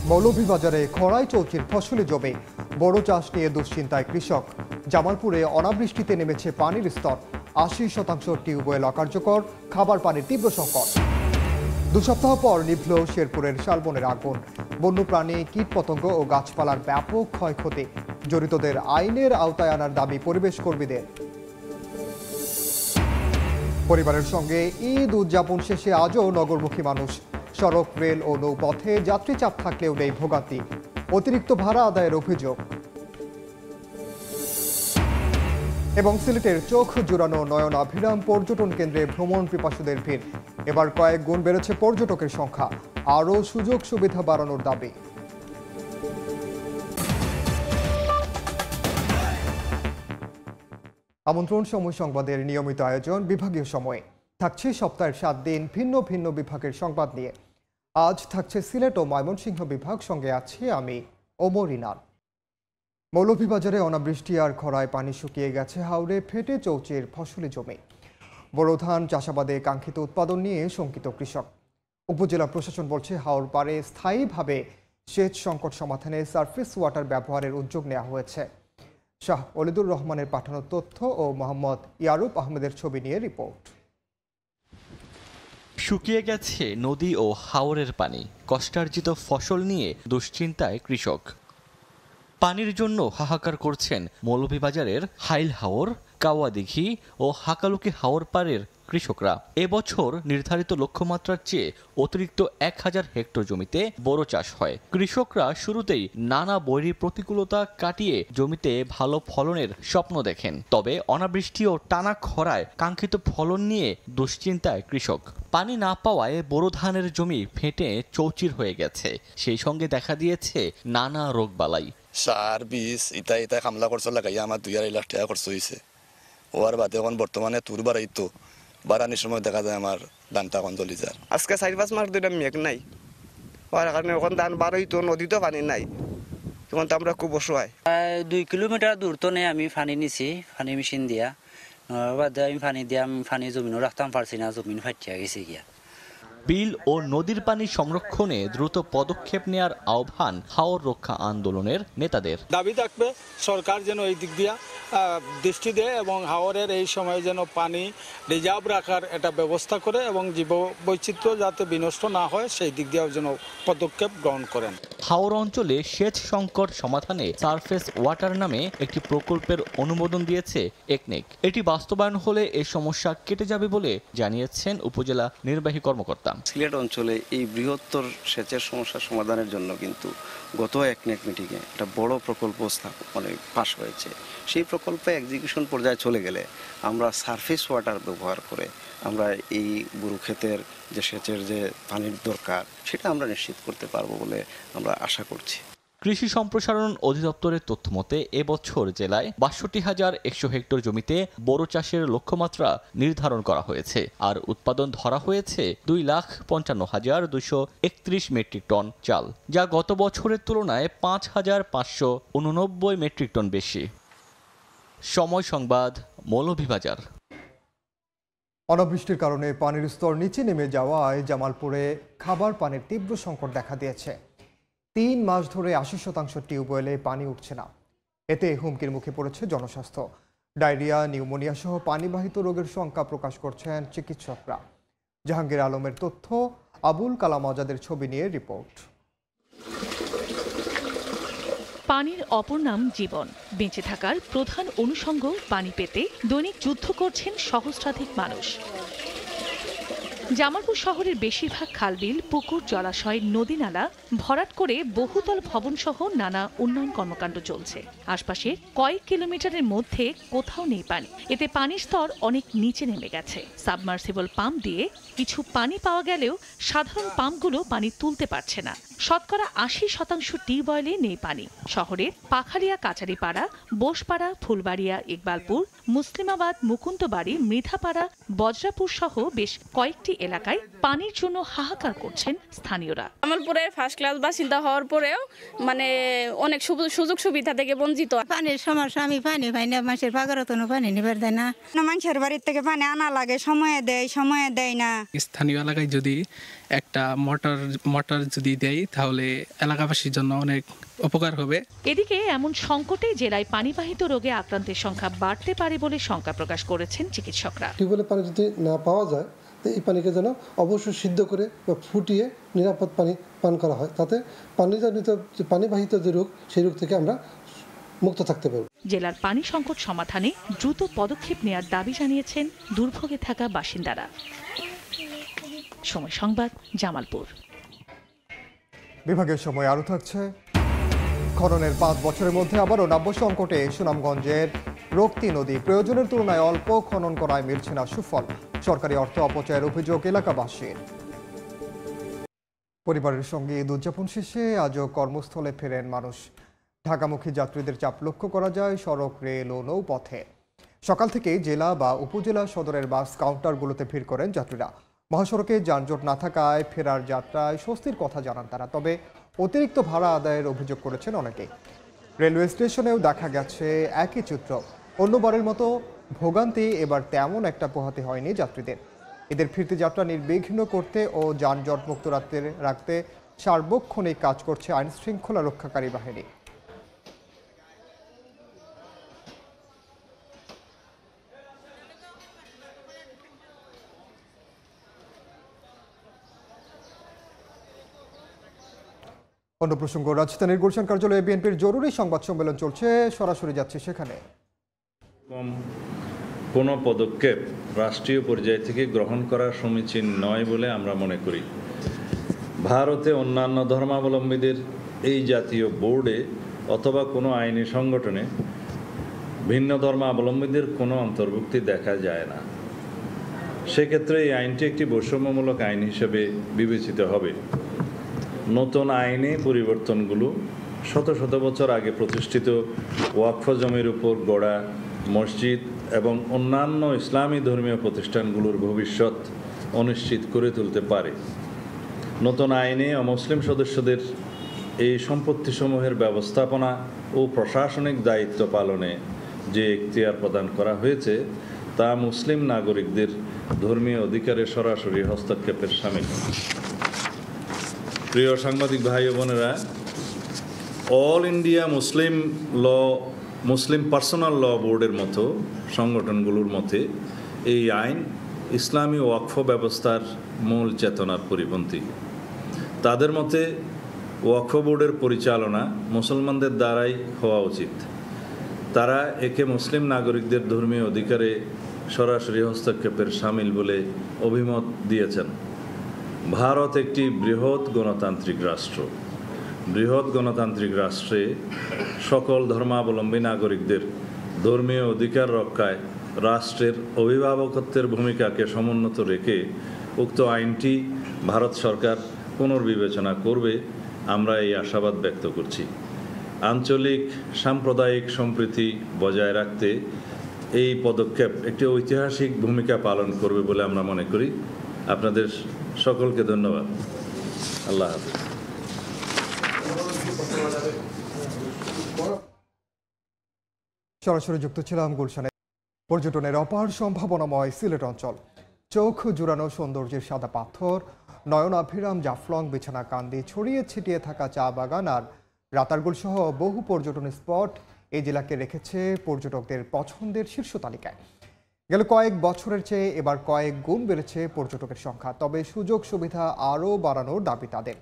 মৌলভীবাজারে খরায় চৌচির ফসলি জমি, বড় চাষ নিয়ে দুশ্চিন্তায় কৃষক। জামালপুরে অনাবৃষ্টিতে নেমেছে পানির স্তর, ৮০% টিউবওয়েল অকার্যকর, খাবার পানির তীব্র সংকট। ২ সপ্তাহ পর নিভল শেরপুরের শালবনের আগুন, বন্যপ্রাণী, কীটপতঙ্গ ও গাছপালার ব্যাপক ক্ষয়ক্ষতি। জড়িতদের আইনের আওতায় আনার দাবি পরিবেশ কর্মীদের। পরিবারের সঙ্গে ঈদ উদযাপন শেষে আজও নগরমুখী মানুষ। সড়ক, রেল ও নৌপথে যাত্রী চাপ থাকলেও নেই ভোগান্তি, অতিরিক্ত ভাড়া আদায়ের অভিযোগ। এবং সিলেটের চোখ জুড়ানো নয়নাভিরাম পর্যটন কেন্দ্রে ভ্রমণ পিপাসুদের ভিড়। এবার কয়েক গুণ বেড়েছে পর্যটকের সংখ্যা, আরও সুযোগ সুবিধা বাড়ানোর দাবি। আমন্ত্রণ সময় সংবাদের নিয়মিত আয়োজন বিভাগীয় সময়ে থাকছে সপ্তাহের 7 দিন ভিন্ন ভিন্ন বিভাগের সংবাদ নিয়ে। আজ থাকছে সিলেট ও ময়মনসিংহ বিভাগ, সঙ্গে আছি আমি ওমর ইনার। মৌলভীবাজারে অনাবৃষ্টি আর খরায় পানি শুকিয়ে গেছে হাওরে ফেটে চৌচির ফসলি জমি। বড় ধান চাষাবাদে কাঙ্ক্ষিত উৎপাদন নিয়ে শঙ্কিত কৃষক। উপজেলা প্রশাসন বলছে হাওর পাড়ে স্থায়ীভাবে সেচ সংকট সমাধানে সারফেস ওয়াটার ব্যবহারের উদ্যোগ নেওয়া হয়েছে। শাহ ওলিদুর রহমানের পাঠানো তথ্য ও মোহাম্মদ ইয়ারুপ আহমেদের ছবি নিয়ে রিপোর্ট। শুকিয়ে গেছে নদী ও হাওরের পানি, কষ্টার্জিত ফসল নিয়ে দুশ্চিন্তায় কৃষক। পানির জন্য হাহাকার করছেন মৌলভীবাজারের হাইল হাওর, কাওয়াদিঘি ও হাকালুকি হাওর পাড়ের কৃষকরা। এবছর নির্ধারিত লক্ষ্যমাত্রার চেয়ে অতিরিক্ত 1000 হেক্টর জমিতে বড় চাষ হয়। কৃষকরা শুরুতেই নানা বৈরী প্রতিকূলতা কাটিয়ে জমিতে ভালো ফলনের স্বপ্ন দেখেন। তবে অনাবৃষ্টি ও টানা খরায় কাঙ্ক্ষিত ফলন নিয়ে দুশ্চিন্তায় কৃষক। পানি না পাওয়ায় বোরো ধানের জমি ফেটে চৌচির হয়ে গেছে। সেই সঙ্গে দেখা দিয়েছে নানা রোগবালাই। সার, বীজ ইতা হামলা করছে লাগাইয়া আমার 2.5 লাখ টাকা খরচ হয়েছে। ওর বাদে এখন বর্তমানে তুর বাড়াইতো বাড়ানোর সময় দেখা যায় আমার ধানটা এখন জ্বলি যায়। আজকে 4-5 মাস ধরে মেঘ নাই, ওর কারণে এখন ধান বাড়াইতো, নদীতেও পানি নাই, এখন তো আমরা খুব অসহায়। 2 কিলোমিটার দূর তো নেই, আমি পানি নিছি, পানি মেশিন দিয়া বাদে আমি পানি জমিনও রাখতাম পারছি না, জমিন ফাটিয়া গেছে গিয়া। বিল ও নদীর পানি সংরক্ষণে দ্রুত পদক্ষেপ নেয়ার আহ্বান হাওর রক্ষা আন্দোলনের নেতাদের। দাবি থাকবে সরকার যেন এই দিক দিয়া দৃষ্টি দেয় এবং হাওরের এই সময় যেন পানি রিজার্ভ রাখার একটা ব্যবস্থা করে এবং জীববৈচিত্র্য যাতে বিনষ্ট না হয় সেই দিক দিয়েও যেন পদক্ষেপ গ্রহণ করেন। হাওর অঞ্চলে সেচ সংকট সমাধানে সারফেস ওয়াটার নামে একটি প্রকল্পের অনুমোদন দিয়েছে একনেক। এটি বাস্তবায়ন হলে এই সমস্যা কেটে যাবে বলে জানিয়েছেন উপজেলা নির্বাহী কর্মকর্তা। সিলেট অঞ্চলে এই বৃহত্তর সেচের সমস্যার সমাধানের জন্য কিন্তু গত একনেক মিটিংয়ে একটা বড় প্রকল্প পাস হয়েছে। সেই প্রকল্পে এক্সিকিউশন পর্যায়ে চলে গেলে আমরা সারফেস ওয়াটার ব্যবহার করে আমরা এই বুরু ক্ষেতের যে সেচের যে পানির দরকার সেটা আমরা নিশ্চিত করতে পারবো বলে আমরা আশা করছি। কৃষি সম্প্রসারণ অধিদপ্তরের তথ্য মতে এবছর জেলায় ৬২,১০০ হেক্টর জমিতে বোরো চাষের লক্ষ্যমাত্রা নির্ধারণ করা হয়েছে, আর উৎপাদন ধরা হয়েছে 2,55,231 মেট্রিক টন চাল, যা গত বছরের তুলনায় 5,589 মেট্রিক টন বেশি। সময় সংবাদ, মৌলভীবাজার। অনাবৃষ্টির কারণে পানির স্তর নিচে নেমে যাওয়ায় জামালপুরে খাবার পানির তীব্র সংকট দেখা দিয়েছে। 3 মাস ধরে 80% টিউবওয়েলে পানি উঠছে না। এতে হুমকির মুখে পড়েছে জনস্বাস্থ্য। ডায়রিয়া, নিউমোনিয়া সহ পানিবাহিত রোগের শঙ্কা প্রকাশ করছেন চিকিৎসকরা। জাহাঙ্গীর আলমের তথ্য, আবুল কালাম আজাদের ছবি নিয়ে রিপোর্ট। পানির অপর নাম জীবন। বেঁচে থাকার প্রধান অনুষঙ্গ পানি পেতে দৈনিক যুদ্ধ করছেন সহস্রাধিক মানুষ। জামালপুর শহরের বেশিরভাগ খালবিল, পুকুর, জলাশয়, নদী নালা ভরাট করে বহুতল ভবন সহ নানা উন্নয়ন কর্মকাণ্ড চলছে। আশপাশে কয়েক কিলোমিটারের মধ্যে কোথাও নেই পানি। এতে পানির স্তর অনেক নিচে নেমে গেছে। সাবমার্সিবল পাম্প দিয়ে কিছু পানি পাওয়া গেলেও সাধারণ পাম্পগুলো পানি তুলতে পারছে না। শতকরা 80% টিউবওয়েলে নেই পানি। শহরের পাখালিয়া, কাচারিপাড়া, বোসপাড়া, ফুলবাড়িয়া, ইকবালপুর, মুসলিমাবাদ, মুকুন্দবাড়ি, মৃধাপাড়া, বজ্রাপুর সহ বেশ কয়েকটি এলাকায় পানির জন্য হাহাকার করছেন স্থানীয়রা। জামালপুরের ফার্স্ট ক্লাস বাসিন্দা হওয়ার পরেও অনেক সুযোগ সুবিধা থেকে বঞ্চিত। পানির সমস্যা, আমি পানি পাই না, মাসের পাগারতনও পানি নিবার দেয় না। মানুষের বাড়ির থেকে পানি আনা লাগে, সময়ে দেয় না। স্থানীয় এলাকায় যদি একটা মোটর যদি দেয় তাহলে এলাকাবাসীর জন্য অনেক উপকার হবে। এদিকে এমন সংকটে জেলায় পানিবাহিত রোগে আক্রান্তের সংখ্যা বাড়তে পারে বলে শঙ্কা প্রকাশ করেছেন চিকিৎসকরা। টিউবওয়েলের পানি যদি না পাওয়া যায়, এই পানিকে যেন অবশ্যই সিদ্ধ করে বা ফুটিয়ে নিরাপদ পানি পান করা হয়, তাতে পানিবাহিত যে রোগ, সেই রোগ থেকে আমরা মুক্ত থাকতে পারব। জেলার পানি সংকট সমাধানে দ্রুত পদক্ষেপ নেওয়ার দাবি জানিয়েছেন দুর্ভোগে থাকা বাসিন্দারা। সময় সংবাদ, জামালপুর। বিভাগের সময় আরও থাকছে, খননের 5 বছরের মধ্যে আবারও নাব্য সংকটে সুনামগঞ্জের রক্তি নদী। প্রয়োজনের তুলনায় অল্প খনন করায় মিলছে না সুফল। সরকারি অর্থ অপচয়ের অভিযোগ এলাকাবাসীর। পরিবারের সঙ্গে ঈদ উদযাপন শেষে আজও কর্মস্থলে ফেরেন মানুষ। ঢাকামুখী যাত্রীদের চাপ লক্ষ্য করা যায় সড়ক, রেল ও নৌপথে। সকাল থেকে জেলা বা উপজেলা সদরের বাস কাউন্টারগুলোতে ভিড় করেন যাত্রীরা। মহাসড়কে যানজট না থাকায় ফেরার যাত্রায় স্বস্তির কথা জানান তারা, তবে অতিরিক্ত ভাড়া আদায়ের অভিযোগ করেছেন অনেকে। রেলওয়ে স্টেশনেও দেখা গেছে একই চিত্র। অন্যবারের মতো ভোগান্তি এবার তেমন একটা পোহাতে হয়নি যাত্রীদের। এদের ফিরতি যাত্রা নির্বিঘ্ন করতে ও যানজট মুক্ত রাখতে সার্বক্ষণিক কাজ করছে আইন শৃঙ্খলা রক্ষাকারী বাহিনী। অন্য প্রসঙ্গ, রাজধানীর গুলশান কার্যালয়ে বিএনপির জরুরি সংবাদ সম্মেলন চলছে, সরাসরি যাচ্ছে সেখানে। কোনো পদক্ষেপ রাষ্ট্রীয় পর্যায় থেকে গ্রহণ করা সমীচীন নয় বলে আমরা মনে করি। ভারতে অন্যান্য ধর্মাবলম্বীদের এই জাতীয় বোর্ডে অথবা কোনো আইনি সংগঠনে ভিন্ন ধর্মাবলম্বীদের কোনো অন্তর্ভুক্তি দেখা যায় না। সেক্ষেত্রে এই আইনটি একটি বৈষম্যমূলক আইন হিসেবে বিবেচিত হবে। নতুন আইনে পরিবর্তনগুলো শত শত বছর আগে প্রতিষ্ঠিত ওয়াকফ জমির উপর গড়া মসজিদ এবং অন্যান্য ইসলামী ধর্মীয় প্রতিষ্ঠানগুলোর ভবিষ্যৎ অনিশ্চিত করে তুলতে পারে। নতুন আইনে অমুসলিম সদস্যদের এই সম্পত্তিসমূহের ব্যবস্থাপনা ও প্রশাসনিক দায়িত্ব পালনে যে এখতিয়ার প্রদান করা হয়েছে তা মুসলিম নাগরিকদের ধর্মীয় অধিকারে সরাসরি হস্তক্ষেপের শামিল। প্রিয় সাংবাদিক ভাই ও বোনেরা, অল ইন্ডিয়া মুসলিম পার্সোনাল ল বোর্ডের মতো সংগঠনগুলোর মতে এই আইন ইসলামী ওয়াকফ ব্যবস্থার মূল চেতনার পরিপন্থী। তাদের মতে ওয়াকফ বোর্ডের পরিচালনা মুসলমানদের দ্বারাই হওয়া উচিত। তারা একে মুসলিম নাগরিকদের ধর্মীয় অধিকারে সরাসরি হস্তক্ষেপের শামিল বলে অভিমত দিয়েছেন। ভারত একটি বৃহৎ গণতান্ত্রিক রাষ্ট্র। বৃহৎ গণতান্ত্রিক রাষ্ট্রে সকল ধর্মাবলম্বী নাগরিকদের ধর্মীয় অধিকার রক্ষায় রাষ্ট্রের অভিভাবকত্বের ভূমিকাকে সমুন্নত রেখে উক্ত আইনটি ভারত সরকার পুনর্বিবেচনা করবে, আমরা এই আশাবাদ ব্যক্ত করছি। আঞ্চলিক সাম্প্রদায়িক সম্প্রীতি বজায় রাখতে এই পদক্ষেপ একটি ঐতিহাসিক ভূমিকা পালন করবে বলে আমরা মনে করি। আপনাদের সকলকে ধন্যবাদ। আল্লাহ হাফেজ। সরাসরি যুক্ত ছিলাম গুলশানে। পর্যটনের অপার সম্ভাবনাময় সিলেট অঞ্চল। চোখ জুড়ানো সৌন্দর্যের সাদা পাথর, নয়নাভিরাম জাফলং, বিছানা কান্দি, ছড়িয়ে ছিটিয়ে থাকা চা বাগান আর রাতারগুল সহ বহু পর্যটন স্পট এই জেলাকে রেখেছে পর্যটকদের পছন্দের শীর্ষ তালিকায়। গেল কয়েক বছরের চেয়ে এবার কয়েক গুণ বেড়েছে পর্যটকের সংখ্যা, তবে সুযোগ সুবিধা আরও বাড়ানোর দাবি তাদের।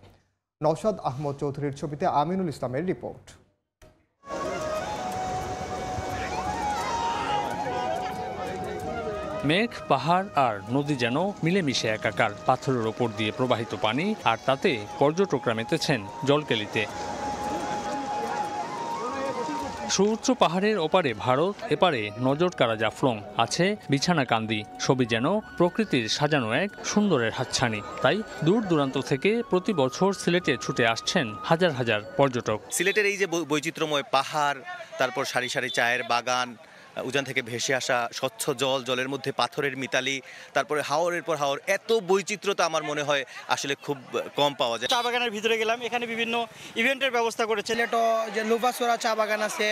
নওশাদ আহমদ চৌধুরীর ছবিতে আমিনুল ইসলামের রিপোর্ট। মেঘ, পাহাড় আর নদী যেন মিলেমিশে একাকার। পাথরের ওপর দিয়ে প্রবাহিত পানি, আর তাতে পর্যটকরা মেতেছেন জলকেলিতে। সুউচ্চ পাহাড়ের ওপারে ভারত, এপারে নজর কাড়া জাফলং, আছে বিছানা কান্দি। ছবি যেন প্রকৃতির সাজানো এক সুন্দরের হাতছানি। তাই দূর দূরান্ত থেকে প্রতি বছর সিলেটে ছুটে আসছেন হাজার হাজার পর্যটক। সিলেটের এই যে বৈচিত্র্যময় পাহাড়, তারপর সারি সারি চায়ের বাগান, উজান থেকে ভেসে আসা স্বচ্ছ জল, জলের মধ্যে পাথরের মিতালি, তারপরে হাওরের পর হাওর, এত বৈচিত্র্যতা আমার মনে হয় আসলে খুব কম পাওয়া যায়। চা বাগানের ভিতরে গেলাম, এখানে বিভিন্ন ইভেন্টের ব্যবস্থা করেছে। লেটো যে লুভাসোরা চা বাগান আছে,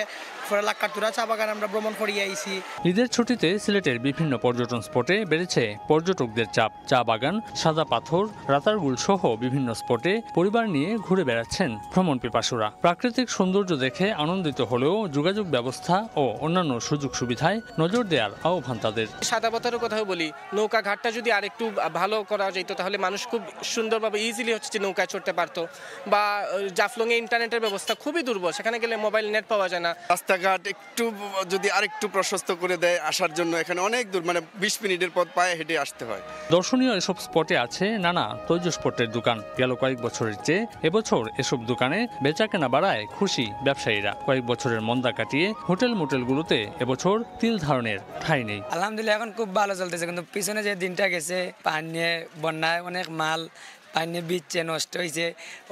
লাক্কাতুরা চা বাগান আমরা ভ্রমণ করিয়ে আইছি। ঈদের ছুটিতে সিলেটের বিভিন্ন পর্যটন স্পটে বেড়েছে পর্যটকদের চাপ। চা বাগান, সাদা পাথর, রাতারগুল সহ বিভিন্ন স্পটে পরিবার নিয়ে ঘুরে বেড়াচ্ছেন ভ্রমণ পিপাসুরা। প্রাকৃতিক সৌন্দর্য দেখে আনন্দিত হলেও যোগাযোগ ব্যবস্থা ও অন্যান্য সুযোগ সুবিধায় নজর দেওয়ার আহ্বান তাদের। সাদা পাথরের কথাও বলি, নৌকা ঘাটটা যদি আরেকটু ভালো করা যেত তাহলে মানুষ খুব সুন্দরভাবে ইজিলি হচ্ছে যে নৌকায় চড়তে পারতো। বা জাফলংয়ে ইন্টারনেটের ব্যবস্থা খুবই দুর্বল, সেখানে গেলে মোবাইল নেট পাওয়া যায় না। রাস্তাঘাট একটু যদি আরেকটু প্রশস্ত করে দেয় আসার জন্য, এখানে অনেক দূর, মানে 20 মিনিটের পথ পায়ে হেঁটে আসতে হয়। দর্শনীয় এসব স্পটে আছে নানা তৈজসপত্রের দোকান। গেল কয়েক বছরের চেয়ে এবছর এসব দোকানে বেচাকেনা বাড়ায় খুশি ব্যবসায়ীরা। কয়েক বছরের মন্দা কাটিয়ে হোটেল মোটেলগুলোতে এবছর তিল ধারণের ঠাঁই নেই। আলহামদুলিল্লাহ এখন খুব ভালো চলতেছে, কিন্তু পিছনে যে দিনটা গেছে পানি বন্যায় অনেক মাল পানি বিচ্ছে, নষ্ট হয়েছে,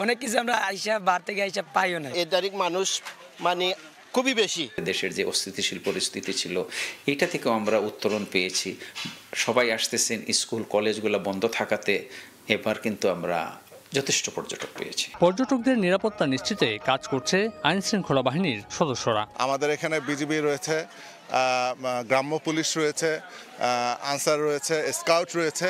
অনেক কিছু আমরা আইসা বার থেকে আইসা পাইও না। এই তারিখ মানুষ মানে খুবই বেশি। দেশের যে অস্থিতিশীল পরিস্থিতি ছিল এটা থেকেও আমরা উত্তরণ পেয়েছি। সবাই আসতেছেন, স্কুল কলেজগুলো বন্ধ থাকাতে এবার কিন্তু আমরা যথেষ্ট পর্যটক পেয়েছি। পর্যটকদের নিরাপত্তা নিশ্চিতে কাজ করছে আইন শৃঙ্খলা বাহিনীর সদস্যরা। আমাদের এখানে বিজিবি রয়েছে, গ্রাম্য পুলিশ রয়েছে, আনসার রয়েছে, স্কাউট রয়েছে।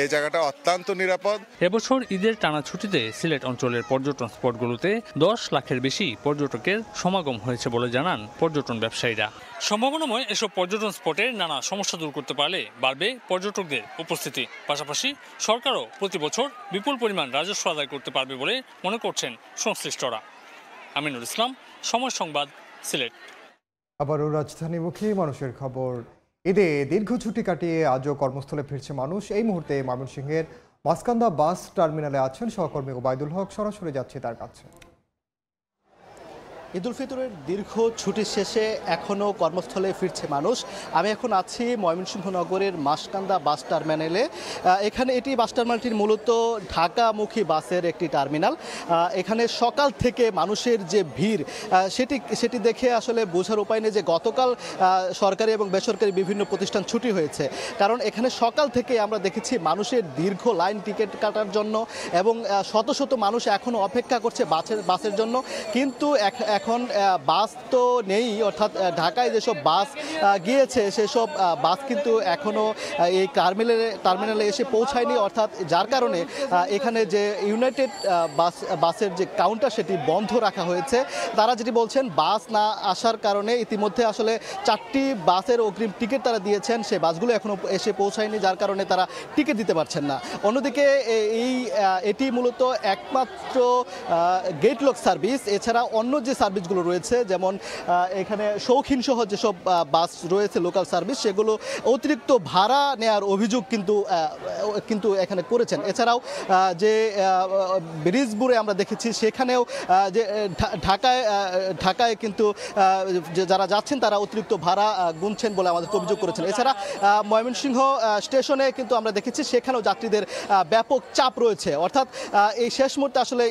এই জায়গাটা অত্যন্ত নিরাপদ। এবছর ঈদের টানা ছুটিতে সিলেট অঞ্চলের পর্যটন স্পটগুলোতে 10 লাখের বেশি পর্যটকের সমাগম হয়েছে বলে জানান পর্যটন ব্যবসায়ীরা। সম্ভাবনাময় এসব পর্যটন স্পটের নানা সমস্যা দূর করতে পারলে বাড়বে পর্যটকদের উপস্থিতি। পাশাপাশি সরকারও প্রতি বছর বিপুল পরিমাণ রাজস্ব আদায় করতে পারবে বলে মনে করছেন সংশ্লিষ্টরা। আমিনুল ইসলাম, সময় সংবাদ, সিলেট। আবারও রাজধানীমুখী মানুষের খবর। ঈদে দীর্ঘ ছুটি কাটিয়ে আজও কর্মস্থলে ফিরছে মানুষ। এই মুহূর্তে ময়মনসিংহের মাসকান্দা বাস টার্মিনালে আছেন সহকর্মী ওবায়দুল হক, সরাসরি যাচ্ছি তার কাছে। ঈদ উল ফিতরের দীর্ঘ ছুটির শেষে এখনও কর্মস্থলে ফিরছে মানুষ। আমি এখন আছি ময়মনসিংহ নগরের মাসকান্দা বাস টার্মিনালে। এখানে এটি বাস টার্মিনালটির মূলত ঢাকামুখী বাসের একটি টার্মিনাল। এখানে সকাল থেকে মানুষের যে ভিড় সেটি দেখে আসলে বোঝার উপায় নেই যে গতকাল সরকারি এবং বেসরকারি বিভিন্ন প্রতিষ্ঠান ছুটি হয়েছে। কারণ এখানে সকাল থেকে আমরা দেখেছি মানুষের দীর্ঘ লাইন টিকিট কাটার জন্য, এবং শত শত মানুষ এখনও অপেক্ষা করছে বাসের জন্য। কিন্তু এখন বাস তো নেই, অর্থাৎ ঢাকায় যেসব বাস গিয়েছে সেসব বাস কিন্তু এখনও এই টার্মিনালে এসে পৌঁছায়নি, অর্থাৎ যার কারণে এখানে যে ইউনাইটেড বাসের যে কাউন্টার সেটি বন্ধ রাখা হয়েছে। তারা যেটি বলছেন, বাস না আসার কারণে ইতিমধ্যে আসলে 4টি বাসের অগ্রিম টিকিট তারা দিয়েছেন, সেই বাসগুলো এখনও এসে পৌঁছায়নি, যার কারণে তারা টিকিট দিতে পারছেন না। অন্যদিকে এটি মূলত একমাত্র গেট লক সার্ভিস। এছাড়া অন্য যে সার্ভিসগুলো রয়েছে, যেমন এখানে শৌখিন সহ যেসব বাস রয়েছে লোকাল সার্ভিস, সেগুলো অতিরিক্ত ভাড়া নেওয়ার অভিযোগ কিন্তু এখানে করেছেন। এছাড়াও যে ব্রিজপুরে আমরা দেখেছি সেখানেও যে ঢাকায় কিন্তু যারা যাচ্ছেন তারা অতিরিক্ত ভাড়া গুনছেন বলে আমাদের অভিযোগ করেছেন। এছাড়া ময়মনসিংহ স্টেশনে কিন্তু আমরা দেখেছি সেখানেও যাত্রীদের ব্যাপক চাপ রয়েছে। অর্থাৎ এই শেষ মুহূর্তে আসলে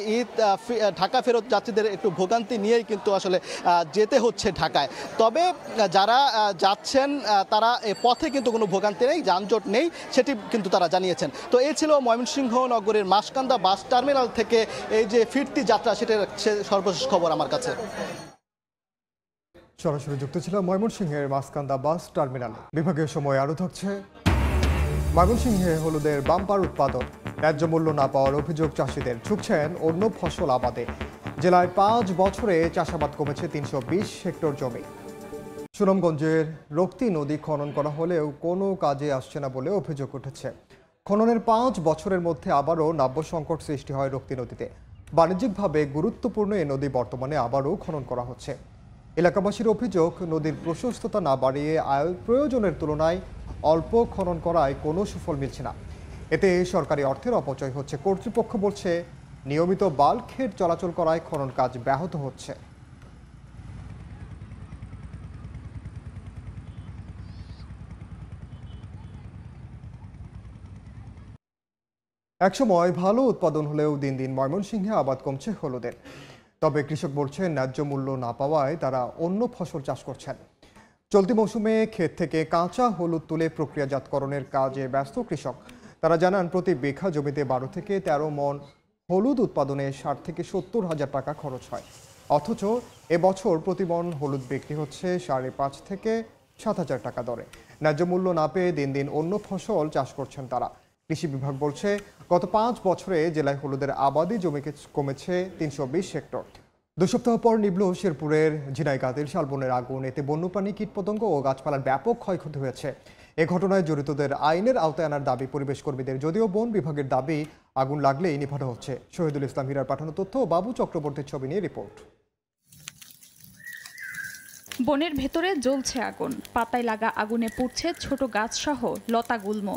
ঢাকা ফেরত যাত্রীদের একটু ভোগান্তি নিয়েই কিন্তু আসলে যেতে হচ্ছে ঢাকায়। তবে যারা যাচ্ছেন তারা পথে কিন্তু কোনো ভোগান্তি নেই, যানজট নেই, সেটি কিন্তু তারা জানিয়েছেন। তো এই ছিল ময়মনসিংহ নগরের মাসকান্দা বাস টার্মিনাল থেকে এই যে ফিরতি যাত্রা, সেটার সর্বশেষ খবর আমার কাছে। সরাসরি যুক্ত ছিল ময়মনসিংহের মাসকান্দা বাস টার্মিনালে। বিভাগীয় সময় আরও থাকছে। ময়মনসিংহে হলুদের বাম্পার উৎপাদন, ন্যায্য মূল্য না পাওয়ার অভিযোগ চাষিদের, ঝুঁকছেন অন্য ফসল আবাদে। জেলায় 5 বছরে চাষাবাদ কমেছে 320 হেক্টর জমি। সুনামগঞ্জের রক্তি নদী খনন করা হলেও কোনো কাজে আসছে না বলে অভিযোগ উঠেছে। খননের 5 বছরের মধ্যে আবারও নাব্য সংকট সৃষ্টি হয় রক্তি নদীতে। বাণিজ্যিকভাবে গুরুত্বপূর্ণ এই নদী বর্তমানে আবারও খনন করা হচ্ছে। এলাকাবাসীর অভিযোগ, নদীর প্রশস্ততা না বাড়িয়ে প্রয়োজনের তুলনায় অল্প খনন করায় কোনো সুফল মিলছে না। এতে সরকারি অর্থের অপচয় হচ্ছে। কর্তৃপক্ষ বলছে, নিয়মিত বাল্কহেড চলাচল করায় খনন কাজ ব্যাহত হচ্ছে। একসময় ভালো উৎপাদন হলেও দিন দিন ময়মনসিংহে আবাদ কমছে হলুদের। তবে কৃষক বলছেন, ন্যায্য মূল্য না পাওয়ায় তারা অন্য ফসল চাষ করছেন। চলতি মৌসুমে ক্ষেত থেকে কাঁচা হলুদ তুলে প্রক্রিয়াজাতকরণের কাজে ব্যস্ত কৃষক। তারা জানান প্রতি বিঘা জমিতে 12 থেকে 13 মণ হলুদ উৎপাদনে 60 থেকে 70 হাজার টাকা খরচ হয়। অথচ এবছর প্রতি মণ হলুদ বিক্রি হচ্ছে 5.5 থেকে 7 হাজার টাকা দরে। ন্যায্য মূল্য না পেয়ে দিন দিন অন্য ফসল চাষ করছেন তারা। কৃষি বিভাগ বলছে গত 5 বছরে জেলায় হলুদের আবাদি জমি কমেছে 320 হেক্টর। 2 সপ্তাহ পর নিভল শেরপুরের ঝিনাইগাতির শালবনের আগুন। এতে বন্যপ্রাণী, কীটপতঙ্গ ও গাছপালার ব্যাপক ক্ষয়ক্ষতি হয়েছে। এ ঘটনায় জড়িতদের আইনের আওতায় আনার দাবি পরিবেশ কর্মীদের। যদিও বন বিভাগের দাবি আগুন লাগলেই নিভানো হচ্ছে। শহীদুল ইসলাম হীরার পাঠানো তথ্য ও বাবু চক্রবর্তীর ছবি নিয়ে রিপোর্ট। বনের ভেতরে জ্বলছে আগুন, পাতায় লাগা আগুনে পুড়ছে ছোট গাছ সহ লতা গুল্ম।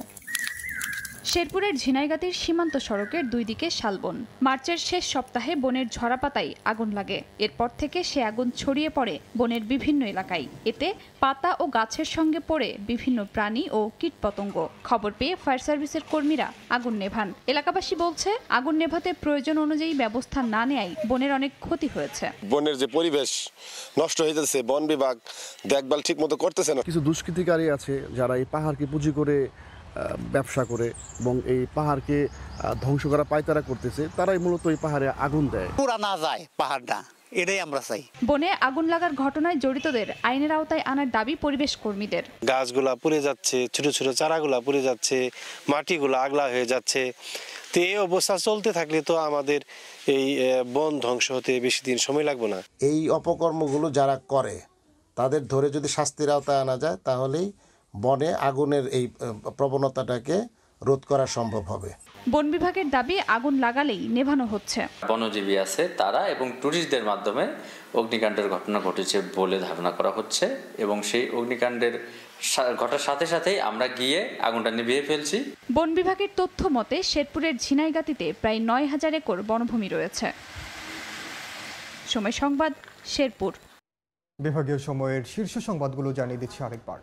শেরপুরের ঝিনাইগাতির সীমান্ত সড়কের 2 দিকে শালবন। মার্চের শেষ সপ্তাহে বনের ঝরাপাতায় আগুন লাগে। এরপর থেকে সে আগুন ছড়িয়ে পড়ে বনের বিভিন্ন এলাকায়। এতে পাতা ও গাছের সঙ্গে পড়ে বিভিন্ন প্রাণী ও কীটপতঙ্গ। খবর পেয়ে ফায়ার সার্ভিসের কর্মীরা আগুন নেভান। এলাকাবাসী বলছে আগুন নেভাতে প্রয়োজন অনুযায়ী ব্যবস্থা না নেয়ায় বনের অনেক ক্ষতি হয়েছে। বনের যে পরিবেশ নষ্ট হয়ে যাচ্ছে, বন বিভাগ দেখভাল ঠিক মতো করতেছে না। কিছু দুষ্কৃতিকারী আছে যারা এই পাহাড়কে পুঁজি করে ব্যবসা করে এবং এই পাহাড়কে ধ্বংস করা পায়তারা করতেছে। তারাই মূলত এই পাহাড়ে আগুন দেয়। পুরা না যায় পাহাড়টা, এটাই আমরা চাই। বনে আগুন লাগার ঘটনায় জড়িতদের আইনের আওতায় আনার দাবি পরিবেশ কর্মীদের। গাছগুলা পুড়ে যাচ্ছে, ছোট ছোট চারাগুলা পুড়ে যাচ্ছে, মাটিগুলো আগলা হয়ে যাচ্ছে। তো এই অবস্থা চলতে থাকলে তো আমাদের এই বন ধ্বংস হতে বেশি দিন সময় লাগবে না। এই অপকর্মগুলো যারা করে তাদের ধরে যদি শাস্তির আওতায় আনা যায় তাহলেই বনে আগুনের এই প্রবণতাটাকে রোধ করা সম্ভব হবে। বন বিভাগের দাবি আগুন লাগালেই নেভানো হচ্ছে। বনজীবী আছে তারা এবং টুরিস্টদের মাধ্যমে অগ্নিকাণ্ডের ঘটনা ঘটেছে বলে ধারণা করা হচ্ছে এবং সেই অগ্নিকাণ্ডের ঘটার সাথে সাথেই আমরা গিয়ে আগুনটা নিভিয়ে ফেলছি। বন বিভাগের তথ্য মতে শেরপুরের ঝিনাইগাতিতে প্রায় 9,000 একর বনভূমি রয়েছে। সময় সংবাদ, শেরপুর। বিভাগীয় সময়ের শীর্ষ সংবাদগুলো জানিয়ে দিচ্ছি আরেকবার।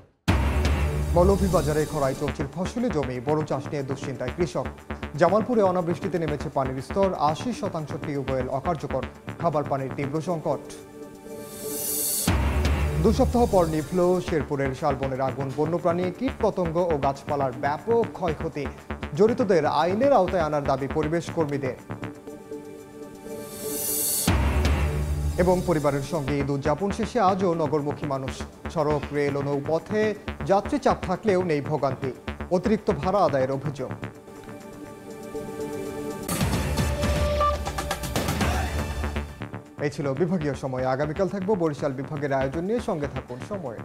মৌলভীবাজারে খরায় চলছে ফসলি জমি, বড় চাষ নিয়ে দুশ্চিন্তায় কৃষক। জামালপুরে অনাবৃষ্টিতে নেমেছে পানির স্তর, 80% টিউবওয়েল অকার্যকর, খাবার পানির তীব্র সংকট। 2 সপ্তাহ পর নিভল শেরপুরের শালবনের আগুন। বন্যপ্রাণী, কীটপতঙ্গ ও গাছপালার ব্যাপক ক্ষয়ক্ষতি। জড়িতদের আইনের আওতায় আনার দাবি পরিবেশ কর্মীদের। এবং পরিবারের সঙ্গে ঈদ উদযাপন শেষে আজও নগরমুখী মানুষ। সড়ক, রেল ও নৌপথে যাত্রী চাপ থাকলেও নেই ভোগান্তি। অতিরিক্ত ভাড়া আদায়ের অভিযোগ। এই ছিল বিভাগীয় সময়। আগামীকাল থাকবো বরিশাল বিভাগের আয়োজন নিয়ে। সঙ্গে থাকুন সময়।